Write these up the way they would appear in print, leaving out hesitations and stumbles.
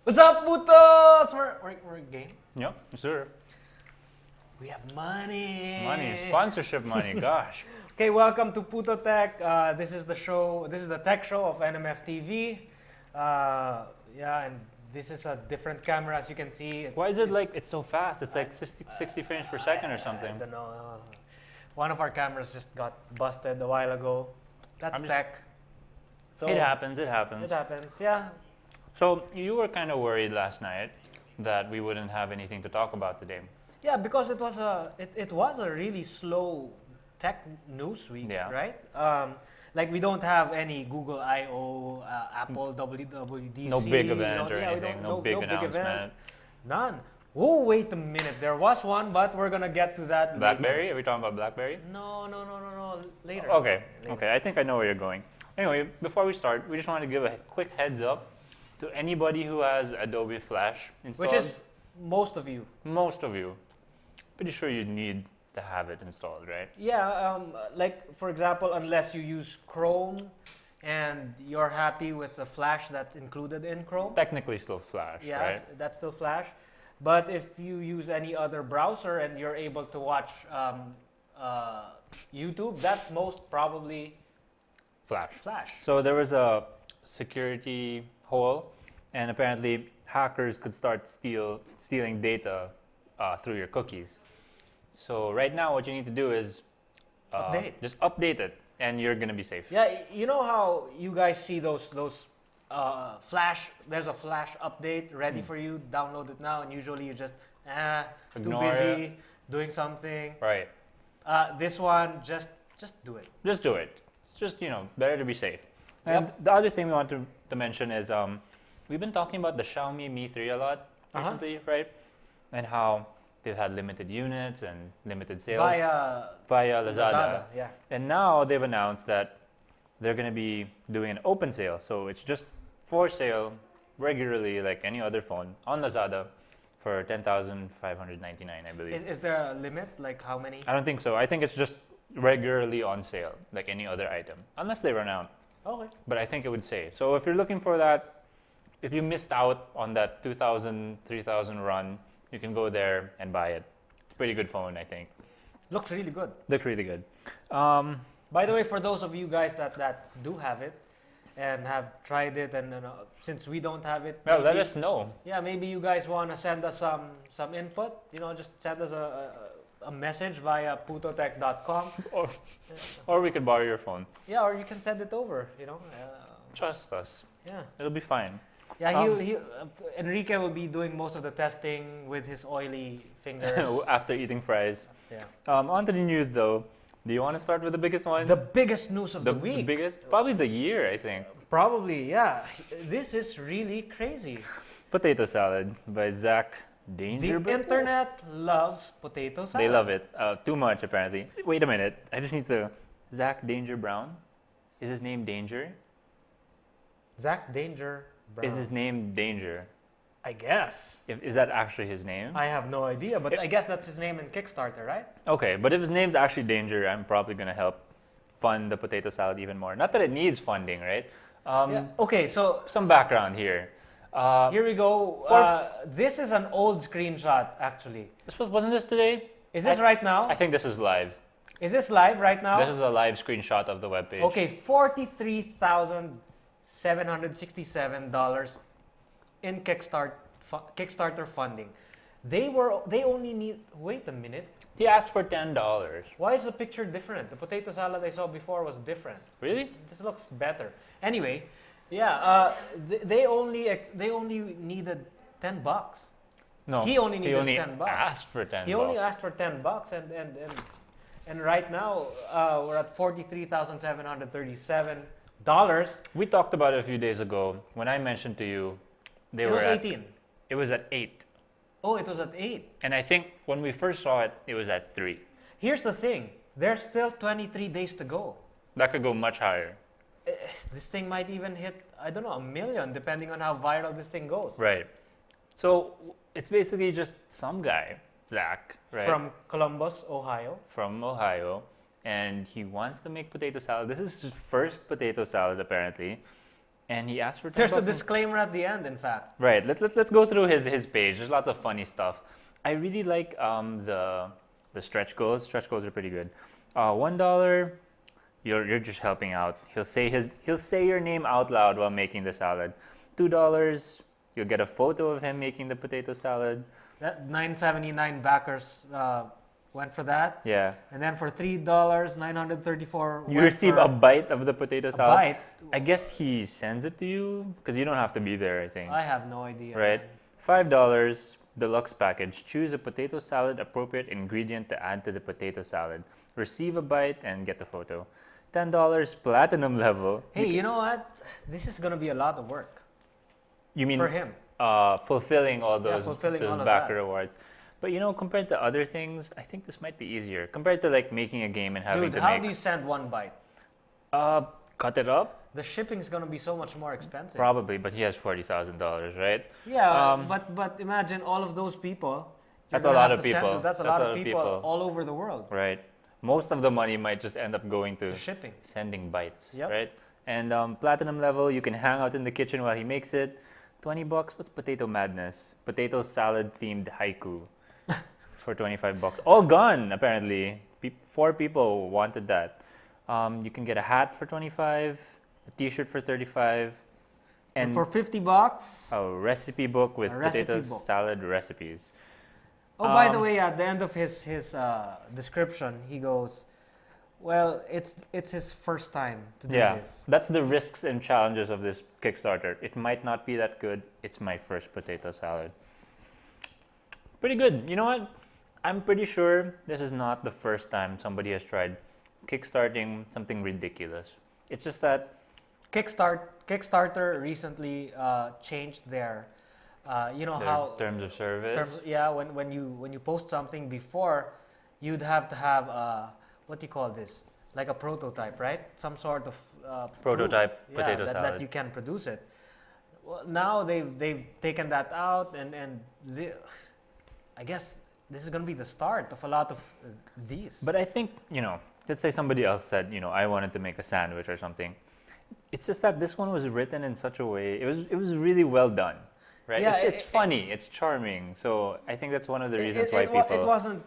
What's up, putos? We're game. Yep, sure. We have money. Money, sponsorship money, gosh. Okay, welcome to PutoTech. This is the show. This is the tech show of NMF TV. Yeah, and this is a different camera, as you can see. Why is it like it's so fast? It's like 60 frames per second or something. I don't know. One of our cameras just got busted a while ago. That's tech. So It happens. It happens. It happens. Yeah. So you were kind of worried last night that we wouldn't have anything to talk about today. Yeah, because it was a really slow tech news week, Yeah. right? Like we don't have any Google I/O, Apple WWDC. No big event or we anything. don't- No big event. announcement. None. Oh, wait a minute. There was one, but we're gonna get to that BlackBerry? later. Are we talking about BlackBerry? No. Later. Okay. Later. Okay. I think I know where you're going. Anyway, before we start, we just wanted to give a quick heads up to anybody who has Adobe Flash installed. Which is most of you. Most of you. Pretty sure you need to have it installed, right? Yeah, like for example, unless you use Chrome and you're happy with the Flash that's included in Chrome. Technically still Flash, Yeah, right? that's still Flash. But if you use any other browser and you're able to watch YouTube, that's most probably Flash. Flash. So there was a security hole, and apparently hackers could start stealing data through your cookies. So right now, what you need to do is just update it, and you're gonna be safe. Yeah, you know how you guys see those Flash? There's a Flash update ready for you. Download it now, and usually you just too Ignore busy doing something. Right. This one, just do it. Just do it. It's just better to be safe. And the other thing we want to mention is we've been talking about the Xiaomi Mi 3 a lot recently, right? And how they've had limited units and limited sales Via Lazada. Yeah. And now they've announced that they're going to be doing an open sale. So it's just for sale regularly like any other phone on Lazada for $10,599, I believe. Is there a limit? Like how many? I don't think so. I think it's just regularly on sale like any other item, unless they run out. Okay. But I think it would say. So if you're looking for that, if you missed out on that 2,000, 3,000 run, you can go there and buy it. It's a pretty good phone, I think. Looks really good. Looks really good. By the way, for those of you guys that do have it and have tried it, and since we don't have it, Well, let maybe- us know. Yeah, maybe you guys want to send us some input. Just send us a message via PutoTech.com. Or we could borrow your phone. Yeah, or you can send it over. Trust us. Yeah. It'll be fine. Yeah, Enrique will be doing most of the testing with his oily fingers. After eating fries. Yeah. On to the news, though. Do you want to start with the biggest one? The biggest news of the The week. biggest? Probably the year, I think. Probably, yeah. This is really crazy. Potato salad by Zach The Danger. internet loves potato salad. They love it. Too much, apparently. Wait a minute. I just need to... Zach Danger Brown? Is his name Danger? Zach Danger Brown. Is his name Danger? I guess. Is that actually his name? I have no idea, but I guess that's his name in Kickstarter, right? Okay, but if his name's actually Danger, I'm probably going to help fund the potato salad even more. Not that it needs funding, right? Yeah. Okay, so Some background here. here we go. This is an old screenshot, actually. Wasn't this today? Is this right now? I think this is live. Is this live right now? This is a live screenshot of the webpage. Okay, $43,767 in Kickstarter funding. They only need. Wait a minute. He asked for $10. Why is the picture different? The potato salad I saw before was different. Really? This looks better. Anyway, yeah. They only needed $10. No. He only needed $10. Asked for $10. He only asked for $10, and right now we're at $43,737. We talked about it a few days ago when I mentioned to you It was 18. It was at 8. Oh, it was at 8. And I think when we first saw it, it was at 3. Here's the thing. There's still 23 days to go. That could go much higher. This thing might even hit, I don't know, 1 million, depending on how viral this thing goes. Right. So it's basically just some guy, Zach, right? From Columbus, Ohio. From Ohio. And he wants to make potato salad. This is his first potato salad, apparently. and he asked for 10 There's a bucks. disclaimer at the end, in fact. Right. Let's go through his page. There's lots of funny stuff. I really like the stretch goals. Stretch goals are pretty good. $1, you're just helping out. He'll say your name out loud while making the salad. $2, you'll get a photo of him making the potato salad. That 979 backers went for that. Yeah. And then for $3, 934. You went receive for a bite of the potato a salad. bite. I guess he sends it to you because you don't have to be there, I think. I have no idea. Right. $5 deluxe package. Choose a potato salad appropriate ingredient to add to the potato salad. Receive a bite and get the photo. $10 platinum level. Hey, you know what? This is gonna be a lot of work You mean for him. fulfilling all those, fulfilling all those of backer that. rewards. But you know, compared to other things, I think this might be easier. Compared to like making a game and having Dude, to how make. do you send one bite? Cut it up? The shipping's gonna be so much more expensive. Probably, but he has $40,000, right? Yeah, but imagine all of those people. That's you're a gonna lot have of to send people. to- That's a lot of people all over the world. Right. Most of the money might just end up going to The shipping. sending bites, Yep. right? And platinum level, you can hang out in the kitchen while he makes it. $20, what's potato madness? Potato salad themed haiku for $25. All gone, apparently. 4 people wanted that. You can get a hat for $25, a t-shirt for $35, And for $50, a recipe book with A recipe potato book. salad recipes. oh, by the way, at the end of his description, he goes, "Well, it's his first time to do Yeah, this." that's the risks and challenges of this Kickstarter. It might not be that good. It's my first potato salad. Pretty good. You know what? I'm pretty sure this is not the first time somebody has tried kickstarting something ridiculous. It's just that Kickstarter recently changed their, you know their how terms of service. yeah, when you post something before, you'd have to have what do you call this? Like a prototype, right? Some sort of Prototype proof, potato that salad. you can produce it. Well, now they've taken that out, and I guess this is going to be the start of a lot of these. But I think, let's say somebody else said, I wanted to make a sandwich or something. It's just that this one was written in such a way, it was really well done, right? Yeah, it's funny, it's charming. So I think that's one of the reasons why it people... wasn't,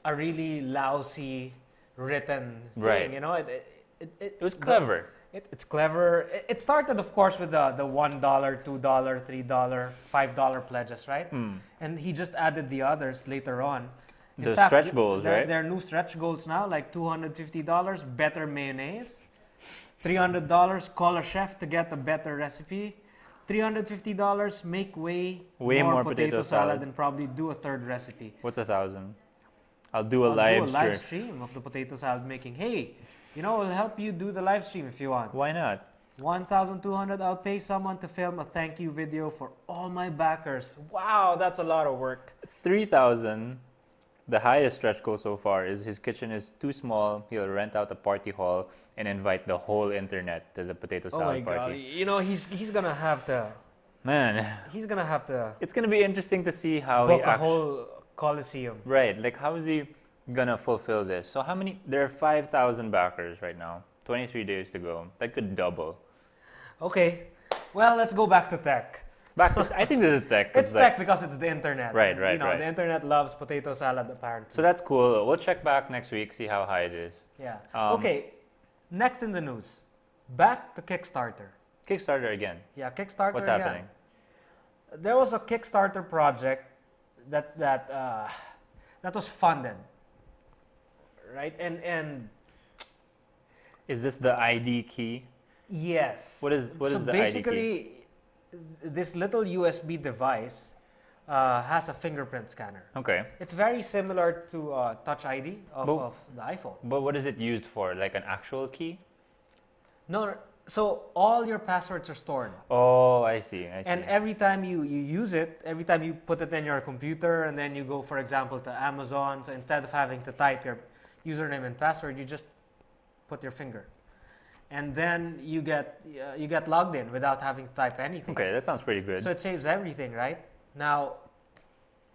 a really lousy written thing, Right. It It was clever. It's clever. It started, of course, with the $1, $2, $3, $5 pledges, right? And he just added the others later on. In The fact, stretch goals, right? There are new stretch goals now, like $250, better mayonnaise. $300, call a chef to get a better recipe. $350, make way more potato salad and probably do a third recipe. What's 1,000? I'll do a I'll live do a live stream. stream of the potato salad making. Hey, I'll help you do the live stream if you want. Why not? 1,200, I'll pay someone to film a thank you video for all my backers. Wow, that's a lot of work. 3,000. The highest stretch goal so far is his kitchen is too small. He'll rent out a party hall and invite the whole internet to the potato Oh my salad god, party. he's gonna have to. Man, He's gonna have to it's gonna be interesting to see how book he a whole coliseum. Right, like how is he gonna fulfill this? So how many? There are 5,000 backers right now. 23 days to go. That could double. Okay, well, let's go back to tech. I think this is tech. 'cause It's tech because it's the internet. Right, And, right, right. The internet loves potato salad, apparently. So that's cool. We'll check back next week, see how high it is. Yeah. Um, Okay, next in the news, back to Kickstarter. Kickstarter again. Yeah, Kickstarter. What's again. happening? There was a Kickstarter project that was funded, right? And Is this the ID key? yes. What is so the ID key? basically, this little USB device has a fingerprint scanner. Okay. It's very similar to Touch ID But- of the iPhone. But what is it used for? Like an actual key? No, so all your passwords are stored. Oh, I see. And every time you use it, every time you put it in your computer and then you go, for example, to Amazon, so instead of having to type your username and password, you just put your finger. And then you get logged in without having to type anything. Okay, that sounds pretty good. So it saves everything, right? Now,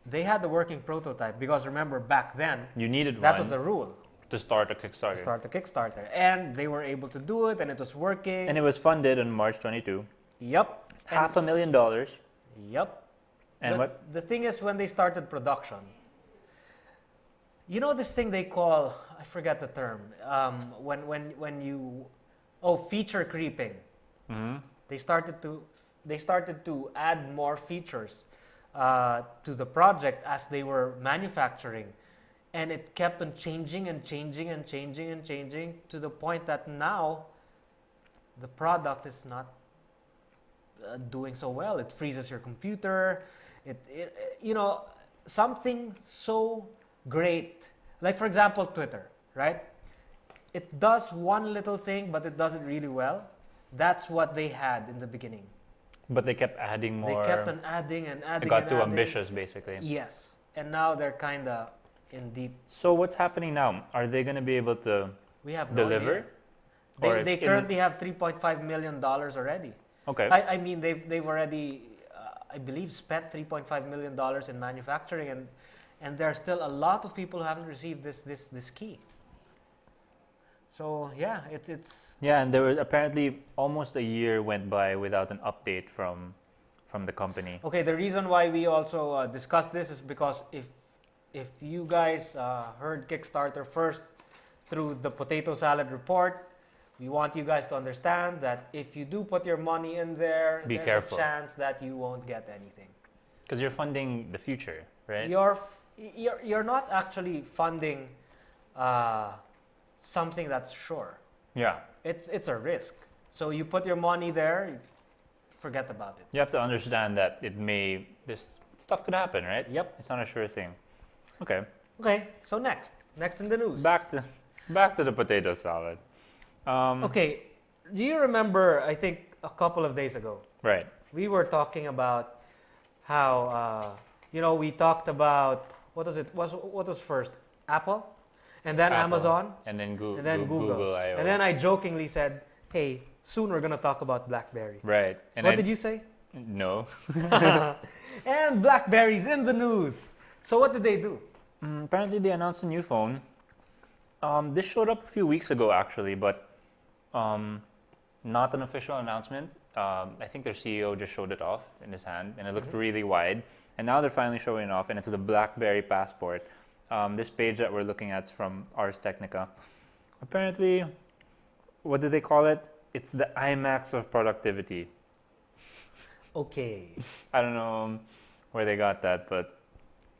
they had the working prototype because remember back then, You needed that one. was the rule. to start a Kickstarter. to start the Kickstarter. And they were able to do it, and it was working. And it was funded on March 22. Yep. $500,000. Yep. And The thing is, when they started production, you know this thing they call, I forget the term, when you, feature creeping. Mhm. They started to add more features to the project as they were manufacturing, and it kept on changing and changing and changing and changing to the point that now the product is not doing so well. It freezes your computer. Something so great, like for example Twitter, right? It does one little thing, but it does it really well. That's what they had in the beginning. But they kept adding more. They kept on adding and adding. It got and too adding. ambitious, basically. Yes, and now they're kind of in deep. So what's happening now? Are they going to be able to We have no deliver? idea. Or They it's in- currently have $3.5 million already. Okay. I mean, they've already, I believe, spent $3.5 million in manufacturing, and there are still a lot of people who haven't received this key. So yeah, it's Yeah, and there was apparently almost a year went by without an update from the company. okay. The reason why we also discussed this is because if you guys heard Kickstarter first through the Potato Salad Report, we want you guys to understand that if you do put your money in there, Be there's careful. a chance that you won't get anything. Because you're funding the future, right? You're not actually funding something that's sure. Yeah. It's a risk. So you put your money there, forget about it. You have to understand that this stuff could happen, right? Yep. It's not a sure thing. Okay. Okay. So next in the news. Back to the potato salad. Okay. Do you remember? I think a couple of days ago, Right. we were talking about how we talked about what was first, Apple, and then Apple. Amazon, And then and then Google. I/O. And then I jokingly said, "Hey, soon we're gonna talk about BlackBerry." Right. And What did you say? No. And BlackBerry's in the news. So what did they do? Apparently they announced a new phone. This showed up a few weeks ago actually, but not an official announcement. I think their CEO just showed it off in his hand, and it looked really wide. And now they're finally showing it off, and it's the BlackBerry Passport. This page that we're looking at is from Ars Technica. Apparently, what did they call it? It's the IMAX of productivity. Okay. I don't know where they got that, but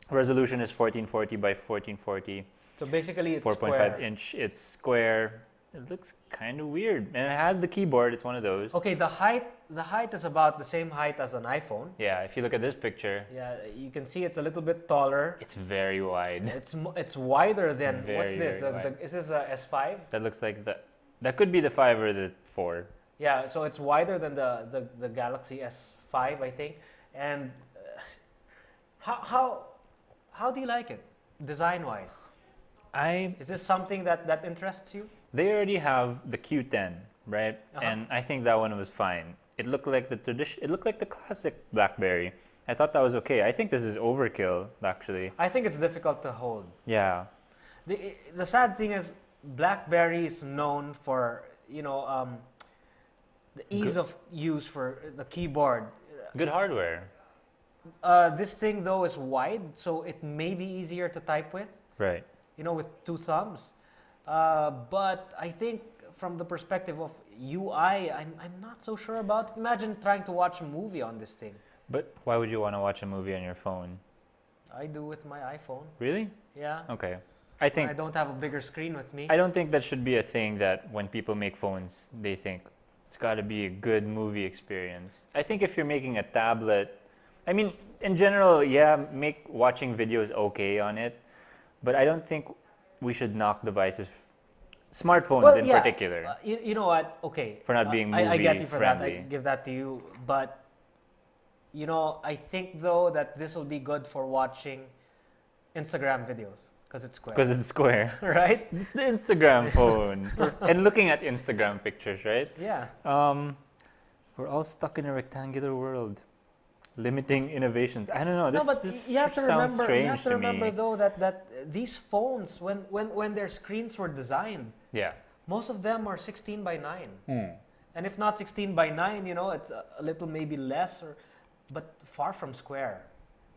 resolution is 1440 by 1440. So basically, it's 4.5 square. inch. It's square. It looks kind of weird, and it has the keyboard. It's one of those. Okay, the height is about the same height as an iPhone. Yeah, if you look at this picture, Yeah, you can see it's a little bit taller. it's very wide. It's wider than Very, what's this? very wide. Is this a S5? That looks like that could be the 5 or the 4. Yeah, so it's wider than the Galaxy S5, I think. And how do you like it, design-wise? Is this something that interests you? They already have the Q10, right? Uh-huh. And I think that one was fine. It looked like the It looked like the classic BlackBerry. I thought that was okay. I think this is overkill, actually. I think it's difficult to hold. Yeah. The sad thing is, BlackBerry is known for the ease of use for the keyboard. Good hardware. This thing though is wide, so it may be easier to type with. Right. With 2 thumbs. But I think from the perspective of UI, I'm not so sure about it. Imagine trying to watch a movie on this thing. But why would you want to watch a movie on your phone? I do with my iPhone. Really? Yeah. Okay. I think I don't have a bigger screen with me. I don't think that should be a thing that when people make phones, they think it's got to be a good movie experience. I think if you're making a tablet, I mean, in general, yeah, watching videos okay on it, but I don't think we should knock devices, smartphones in particular. You know what? Okay. For not being I get you movie for that. I friendly. give that to you. But, I think though that this will be good for watching Instagram videos because it's square. Because it's square. Right? It's the Instagram phone. And looking at Instagram pictures, right? Yeah. We're all stuck in a rectangular world. Limiting innovations. I don't know. No, but This you have to sounds remember. strange You have to to remember me. though that these phones, when their screens were designed, Yeah. most of them are 16 by 9. Hmm. And if not 16 by 9, it's a little maybe less, but far from square,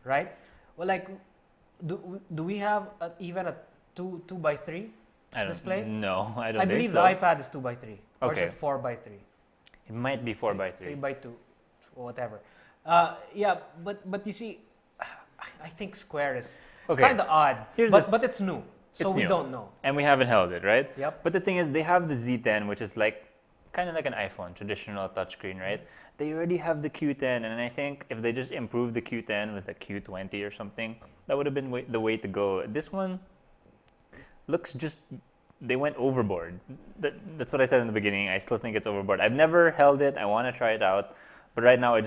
right? Well, like, do we have even a 2 by 3 I don't display? No, I don't I think believe so. the iPad is 2 by 3. Or is Okay. it 4 by 3? It might be 4 by 3 3. by 2, or whatever. Yeah, but you see, I think square is Okay. kind of odd, Here's but it's new, so It's we new. don't know. And we haven't held it, right? Yep. But the thing is, they have the Z10, which is like kind of like an iPhone, traditional touchscreen, right? They already have the Q10, and I think if they just improve the Q10 with a Q20 or something, that would have been the way to go. This one looks just, they went overboard. That's what I said in the beginning. I still think it's overboard. I've never held it. I want to try it out, but right now it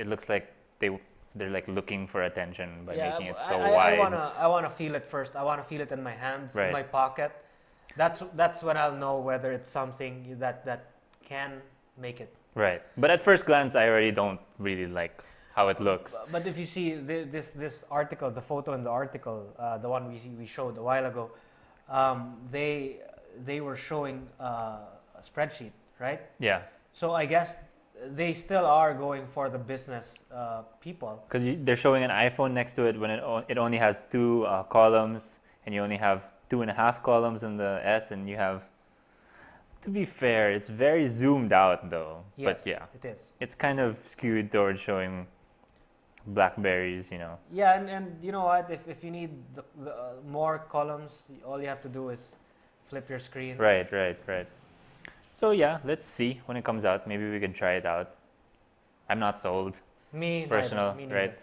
looks like they're like looking for attention by making it so wide. I wanna feel it first. I wanna feel it in my hands, in Right. my pocket. That's when I'll know whether it's something that can make it. Right. But at first glance, I already don't really like how it looks. But if you see this article, the photo in the article, the one we showed a while ago, they were showing a spreadsheet, right? Yeah. So I guess they still are going for the business people. Because they're showing an iPhone next to it when it only has 2 columns, and you only have 2.5 columns in the S, and you have. To be fair, it's very zoomed out though. Yes, But yeah, it is. it's kind of skewed towards showing blackberries, Yeah, and you know what? If you need the more columns, all you have to do is flip your screen. Right. So yeah, let's see when it comes out. Maybe we can try it out. I'm not sold, Me personal, neither, me neither. right?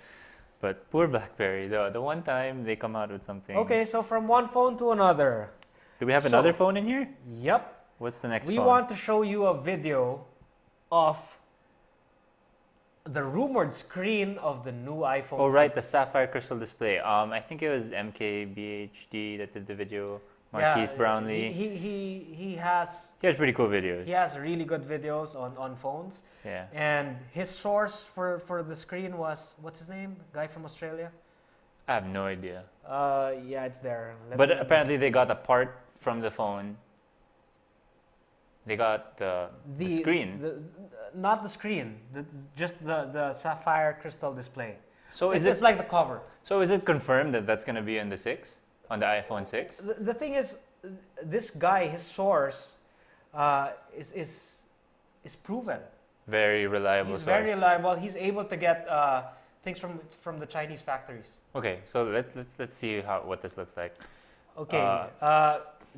But poor BlackBerry, the one time they come out with something. Okay, so from one phone to another. Do we have So- another phone in here? Yep. What's the next We phone? want to show you a video of the rumored screen of the new iPhone. Oh right, the 6. sapphire crystal display. I think it was MKBHD that did the video. Marquise Brownlee. He has He has pretty cool videos. he has really good videos on phones. Yeah. And his source for the screen was, what's his name? Guy from Australia. I have no idea. Yeah, it's there. But apparently they got a part from the phone. They got the screen. Not the screen, just the sapphire crystal display. So It's like the cover. So is it confirmed that that's going to be in the 6? On the iPhone 6? The thing is, this guy, his source, is proven. Very reliable He's source. very reliable. He's able to get things from the Chinese factories. Okay, so let's see what this looks like. Okay.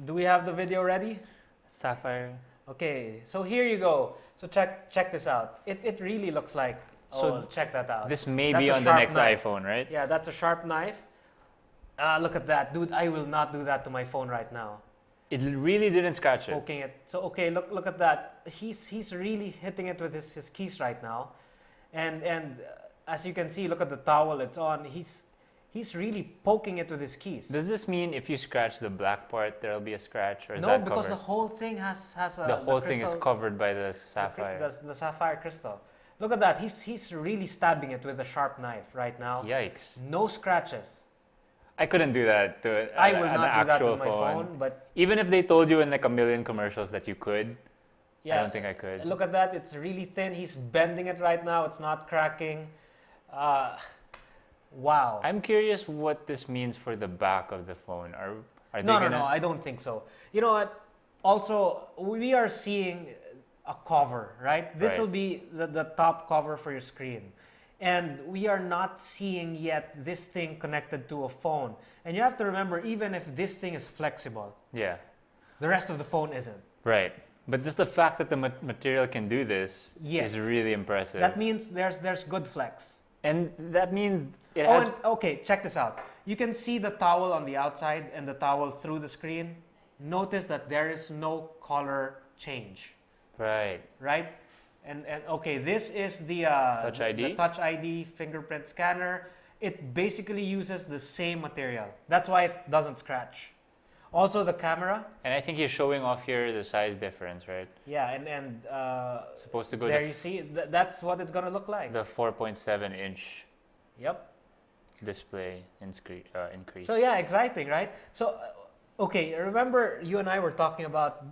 Do we have the video ready? Sapphire. Okay. So here you go. So check this out. It really looks like. So check that out. This may That's be a on the sharp next knife. iPhone, right? Yeah, that's a sharp knife. Look at that, dude. I will not do that to my phone right now. It really didn't scratch it. Poking it. So okay, look at that. He's really hitting it with his keys right now, and as you can see, look at the towel it's on. He's really poking it with his keys. Does this mean if you scratch the black part, there'll be a scratch, or is No, that because covered? the whole thing has The whole thing is crystal- covered by the sapphire. The sapphire crystal. Look at that. He's really stabbing it with a sharp knife right now. Yikes! No scratches. I couldn't do that to I will an not do that actual with my phone, but Even if they told you in like a million commercials that you could, yeah. I don't think I could. Look at that. It's really thin. He's bending it right now. It's not cracking. Wow. I'm curious what this means for the back of the phone. Are they No, gonna? I don't think so. You know what? Also, we are seeing a cover, right? This Right. will be the top cover for your screen. And we are not seeing yet this thing connected to a phone. And you have to remember, even if this thing is flexible, Yeah, the rest of the phone isn't. right. But just the fact that the material can do this Yes. is really impressive. That means there's good flex. And that means it Oh, has. and, okay, check this out. You can see the towel on the outside and the towel through the screen. Notice that there is no color change, Right. right? And okay, this is the Touch ID? the Touch ID fingerprint scanner. It basically uses the same material. That's why it doesn't scratch. Also the camera. And I think he's showing off here the size difference, right? Yeah, and Supposed to go there to you see, that's what it's gonna look like. the 4.7 inch Yep. display increase. So yeah, exciting, right? So, okay, remember you and I were talking about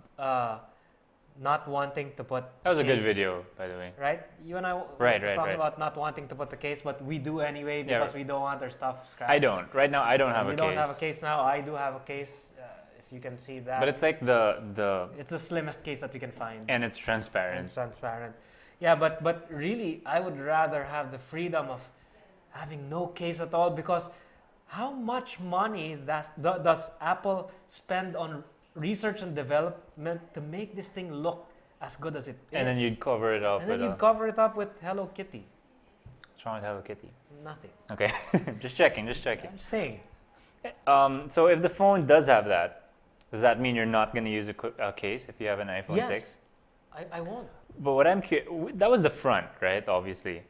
not wanting to put. That was a good case, video, by the way. right? You and I were Right, talking about not wanting to put the case, but we do anyway Yeah, because we don't want our stuff scratched. I don't. Right now, I don't have a You case. don't have a case now. I do have a case. If you can see that. But it's like the it's the slimmest case that we can find. and it's transparent. And transparent. Yeah, but really, I would rather have the freedom of having no case at all, because how much money does Apple spend on research and development to make this thing look as good as it is? And then you'd cover it up And then with you'd cover it up with Hello Kitty. What's wrong with Hello Kitty? Nothing. Okay, just checking. I'm saying. So if the phone does have that, does that mean you're not going to use a case if you have an iPhone Yes. 6? I won't. But what I'm that was the front, right? Obviously.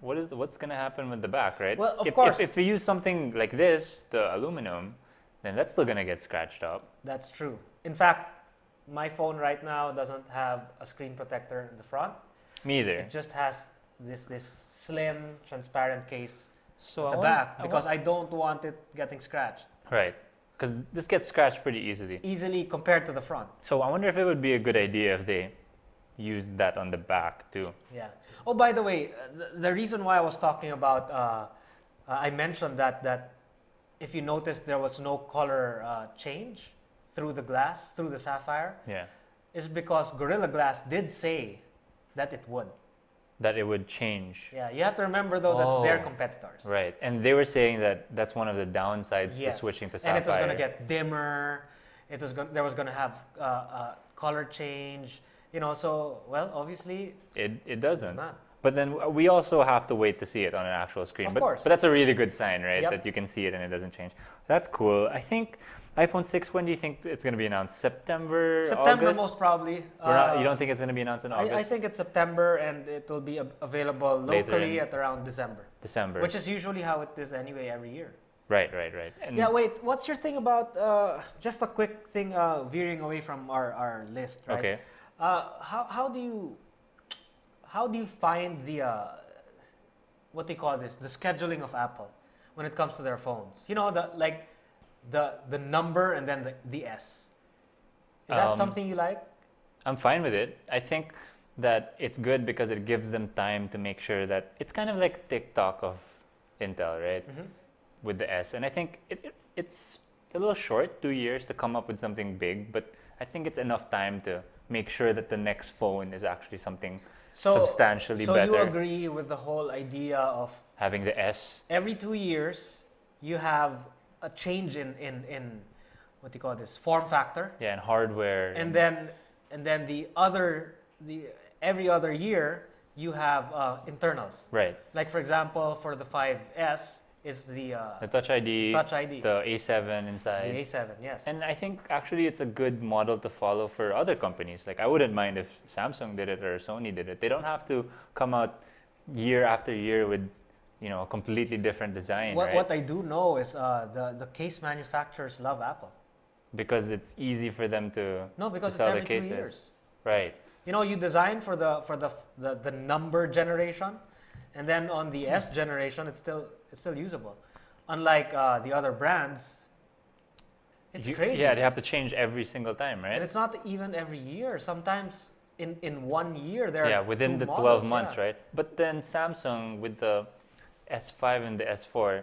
What's going to happen with the back, right? Well, of course. If we use something like this, the aluminum, then that's still going to get scratched up. That's true. In fact, my phone right now doesn't have a screen protector in the front. Me either. It just has this slim, transparent case So at the back because I don't want it getting scratched. Right. Because this gets scratched pretty easily. Easily compared to the front. So I wonder if it would be a good idea if they used that on the back too. Yeah. Oh, by the way, the reason why I was talking about, I mentioned that if you noticed there was no color change through the glass, through the sapphire, Yeah. is because Gorilla Glass did say that it would. That it would change. Yeah, you have to remember though that they're competitors. Right. And they were saying that that's one of the downsides Yes. to switching to sapphire. And it was going to get dimmer. There was going to have color change. You know, so well, obviously It doesn't. it's not. But then we also have to wait to see it on an actual screen. Of but, course. but that's a really good sign, right? Yep. That you can see it and it doesn't change. That's cool. I think iPhone 6, when do you think it's going to be announced? September, August? Most probably. You don't think it's going to be announced in August? I think it's September, and it will be available Later locally in at around December. December. Which is usually how it is anyway every year. Right. And Yeah, wait, what's your thing about, just a quick thing, veering away from our list, right? Okay. How do you find the, what do you call this, the scheduling of Apple when it comes to their phones? You know, the number and then the S. Is that something you like? I'm fine with it. I think that it's good because it gives them time to make sure that it's kind of like TikTok of Intel, right? Mm-hmm. With the S. And I think it's a little short, 2 years to come up with something big, but I think it's enough time to make sure that the next phone is actually something substantially better. So you agree with the whole idea of having the S. every 2 years you have a change in what do you call this, form factor, Yeah, and hardware. and then every other year you have internals. Right. Like for example, for the 5S is the The Touch ID, Touch ID, the A7 the inside. A7, yes. And I think actually it's a good model to follow for other companies. Like I wouldn't mind if Samsung did it or Sony did it. They don't have to come out year after year with, a completely different design, right? What I do know is the case manufacturers love Apple. Because it's easy for them to No, because to it's sell every the 2 cases. years. Right. You know, you design for the number generation, and then on the S generation, it's still usable. Unlike the other brands, it's crazy. Yeah, they have to change every single time, right? And it's not even every year. Sometimes in 1 year there are within two the 12 models, months, yeah. right? But then Samsung with the S5 and the S4,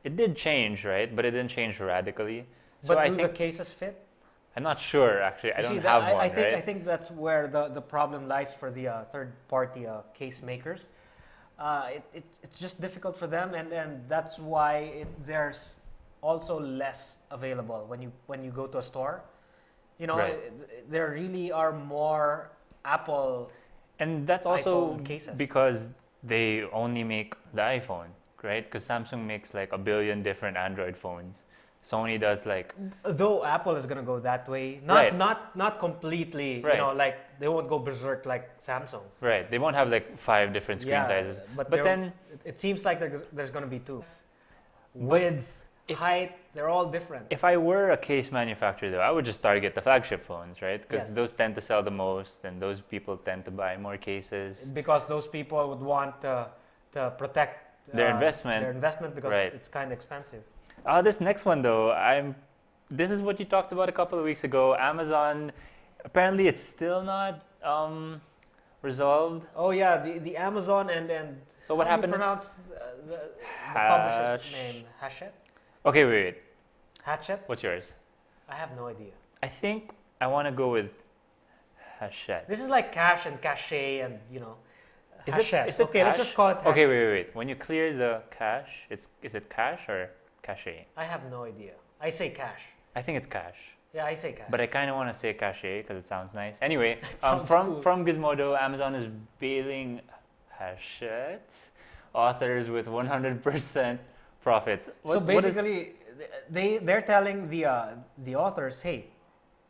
it did change, right? But it didn't change radically. So But I do think the cases fit? I'm not sure actually. I You don't see, have one, I think right? I think that's where the problem lies for the third-party case makers. It's just difficult for them, and that's why there's also less available when you go to a store. You know, Right. there really are more Apple. And that's also iPhone cases. because they only make the iPhone, right? Because Samsung makes like 1 billion different Android phones. Sony does like Though Apple is gonna go that way, Right. not completely. Right. You know, like they won't go berserk like Samsung. right. They won't have like 5 different screen sizes. But then it seems like there's going to be two. With height, they're all different. If I were a case manufacturer, though, I would just target the flagship phones, right? Because Yes. those tend to sell the most, and those people tend to buy more cases. Because those people would want to protect Their investment. Their investment because Right. it's kind of expensive. This next one, though, this is what you talked about a couple of weeks ago. Amazon, apparently, it's still not resolved. Oh yeah, the Amazon and So what how do happened? you pronounce the publisher's name? Hachette? Okay, wait. Hachette? What's yours? I have no idea. I think I want to go with Hachette. This is like cash and cachet and Hachette. Is it Okay, let's cash? just call it Hachette. Okay, wait. When you clear the cache, is it cash or cache? I have no idea. I say cash. I think it's cash. Yeah, I say cash. But I kind of want to say cache because it sounds nice. Anyway, sounds from cool. Gizmodo, Amazon is bailing Hachette authors with 100% profits. So What is- basically, they're telling the authors, hey,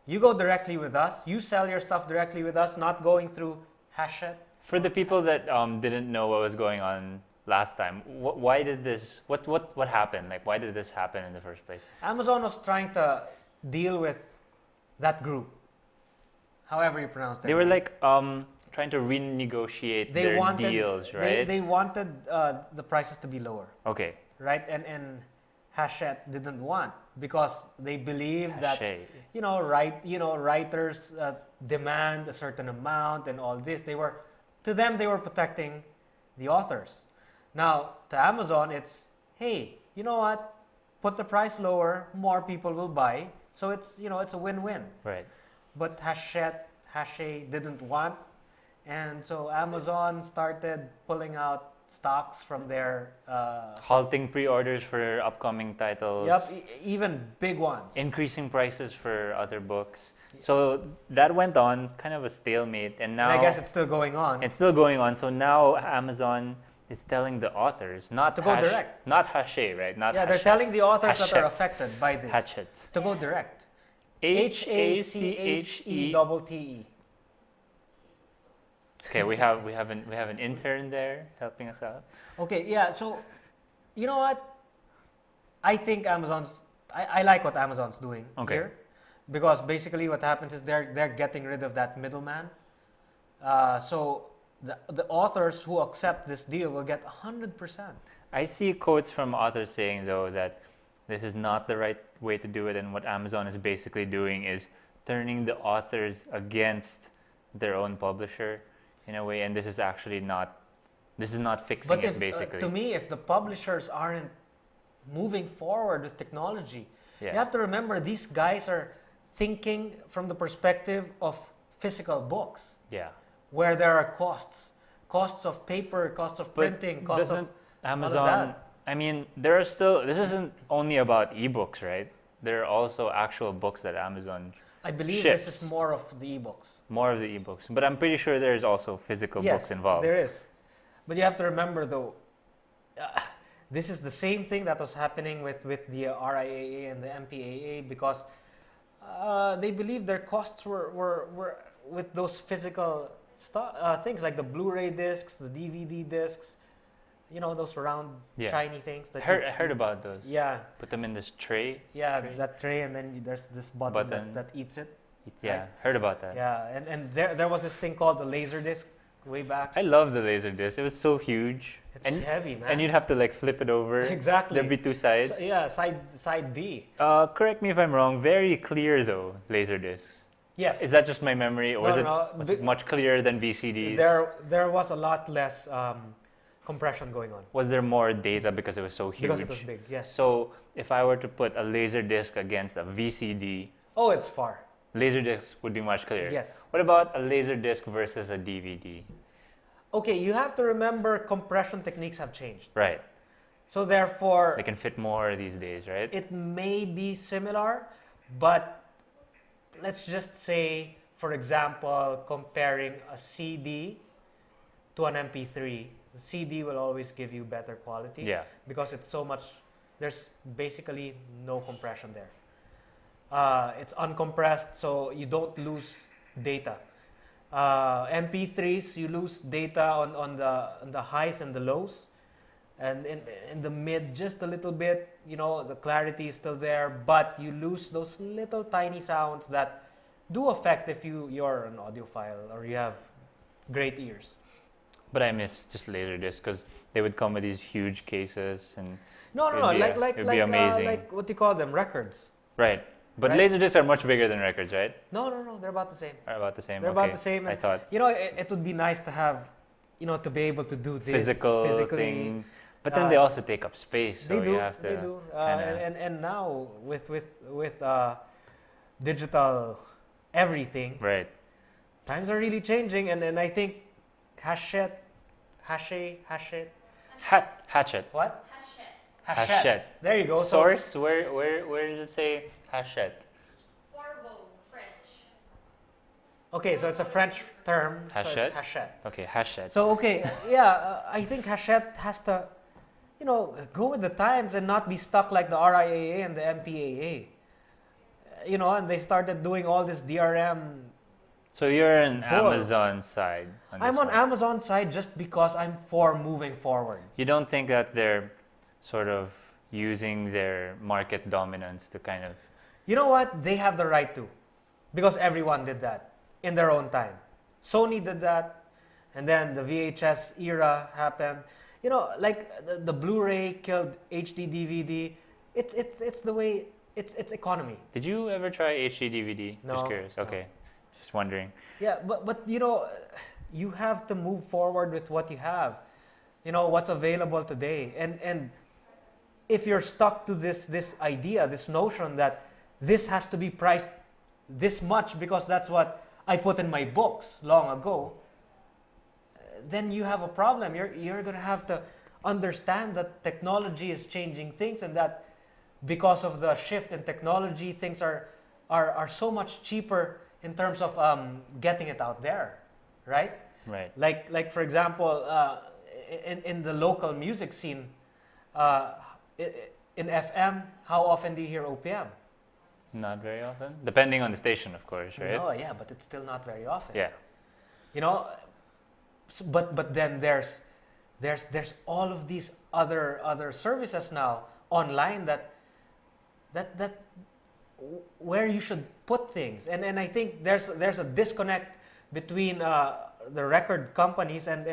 you go directly with us. You sell your stuff directly with us, not going through Hachette. for the people that didn't know what was going on last time, why did this? What happened? Like, why did this happen in the first place? Amazon was trying to deal with that group, however you pronounce their They were name. like trying to renegotiate their deals, right? They wanted the prices to be lower, Okay. right? And Hachette didn't want because they believed that Hachette. writers demand a certain amount and all this. To them they were protecting the authors. Now to Amazon it's, hey, you know what? Put the price lower, more people will buy. So it's a win-win. Right. But Hachette didn't want, and so Amazon started pulling out stocks from their Halting pre-orders for upcoming titles. even big ones. Increasing prices for other books. So that went on, kind of a stalemate, and now And I guess it's still going on. it's still going on. So now Amazon is telling the authors not To go direct. not Hachette, right? Not Yeah, they're Hachette. telling the authors that are Hachette. affected by this Hachette. to go direct. Hachette. HACHE. Okay, we have an intern there helping us out. Okay, yeah. So, you know what? I think I like what Amazon's doing here, because basically what happens is they're getting rid of that middleman. So the authors who accept this deal will get 100%. I see quotes from authors saying though that this is not the right way to do it, and what Amazon is basically doing is turning the authors against their own publisher in a way, and this is not fixing But it basically. to me, if the publishers aren't moving forward with technology, Yeah. you have to remember these guys are thinking from the perspective of physical books, Yeah. where there are costs of paper, costs of printing, costs of Amazon, that. I mean, there are still, this isn't only about ebooks, right? There are also actual books that Amazon, I believe ships. this is more of the ebooks. more of the ebooks, but I'm pretty sure there's also physical books involved. There is. But you have to remember though, this is the same thing that was happening with the RIAA and the MPAA, because they believe their costs were with those physical things like the Blu-ray discs, the DVD discs, those round shiny things. I heard about those. Yeah, Put them in this tray. yeah, Tray. that tray, and then there's this button Button. that eats it. Yeah, Right. heard about that. Yeah, and there was this thing called the laser disc way back. I love the laser disc. It was so huge. It's and, heavy, man. and you'd have to like flip it over. Exactly. There'd be two sides. Side B. Correct me if I'm wrong. Very clear though, laser discs. Yes. Is that just my memory, or No, was it much clearer than VCDs? There was a lot less compression going on Was there more data because it was so huge? because it was big. Yes. So if I were to put a laser disc against a VCD, Oh, it's far. laser disc would be much clearer. Yes. What about a laser disc versus a DVD? Okay, you have to remember compression techniques have changed. Right. So therefore, They can fit more these days, right? it may be similar, but let's just say, for example, comparing a CD to an MP3, the CD will always give you better quality. Yeah. Because it's so much, there's basically no compression there. It's uncompressed, so you don't lose data. MP3s, you lose data on the highs and the lows. and in the mid just a little bit, the clarity is still there, but you lose those little tiny sounds that do affect if you're an audiophile or you have great ears. But I miss just Laserdisc because they would come with these huge cases and No, it'd be amazing. like what do you call them? Records. Right. But Right? Laserdiscs are much bigger than records, right? No, they're about the same. Are about the same. They're Okay. about the same. I And, thought it would be nice to have, to be able to do this physically thing. But then they also take up space, so they do. you have to. They do. kinda- And now with digital everything, Right. times are really changing, and I think Hachette. Hatchet. What? Hachette. Hachette. There you go. Source. Where does it say Hachette? Forvo, French. Okay, so it's a French term. So Hachette? it's Hachette. Okay, Hachette. So okay, yeah, I think Hachette has to, go with the times and not be stuck like the RIAA and the MPAA. And they started doing all this DRM. So you're on Bull. Amazon side. I'm this on one. Amazon side just because I'm for moving forward. You don't think that they're sort of using their market dominance to kind of You know what? They have the right to, because everyone did that in their own time. Sony did that, and then the VHS era happened. Like the Blu-ray killed HD DVD. It's the way it's economy. Did you ever try HD DVD? No, Just curious. no. Okay. Just wondering. Yeah, but you have to move forward with what you have. What's available today, and if you're stuck to this idea, this notion that this has to be priced this much because that's what I put in my books long ago, then you have a problem. You're going to have to understand that technology is changing things, and that because of the shift in technology, things are so much cheaper in terms of getting it out there, right? Right. Like for example, in the local music scene, in FM, how often do you hear OPM? Not very often. Depending on the station, of course, right? No, yeah, but it's still not very often. Yeah. But then there's all of these other services now online that where you should put things, and I think there's a disconnect between the record companies and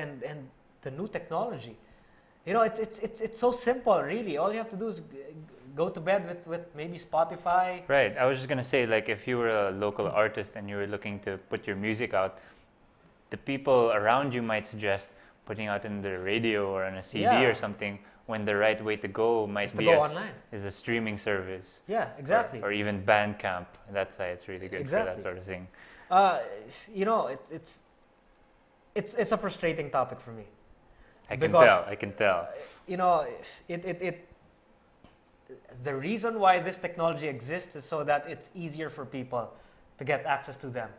the new technology. It's so simple, really. All you have to do is go to bed with maybe Spotify. Right. I was just gonna say, like, if you were a local artist and you were looking to put your music out, the people around you might suggest putting out in the radio or on a CD Yeah. or something, when the right way to go might Is to be go online. is a streaming service. Yeah, exactly. Or even Bandcamp. That site's really good for Exactly. that sort of thing. It's a frustrating topic for me. I can Because- tell. I can tell. The reason why this technology exists is so that it's easier for people to get access to them.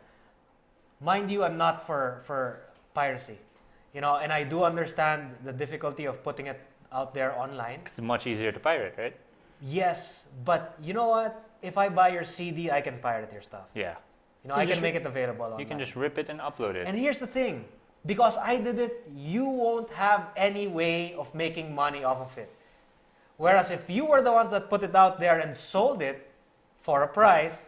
Mind you, I'm not for piracy, and I do understand the difficulty of putting it out there online. It's much easier to pirate, right? Yes, but you know what? If I buy your CD, I can pirate your stuff. Yeah. I just can make it available online. You can just rip it and upload it. And here's the thing, because I did it, you won't have any way of making money off of it. Whereas if you were the ones that put it out there and sold it for a price,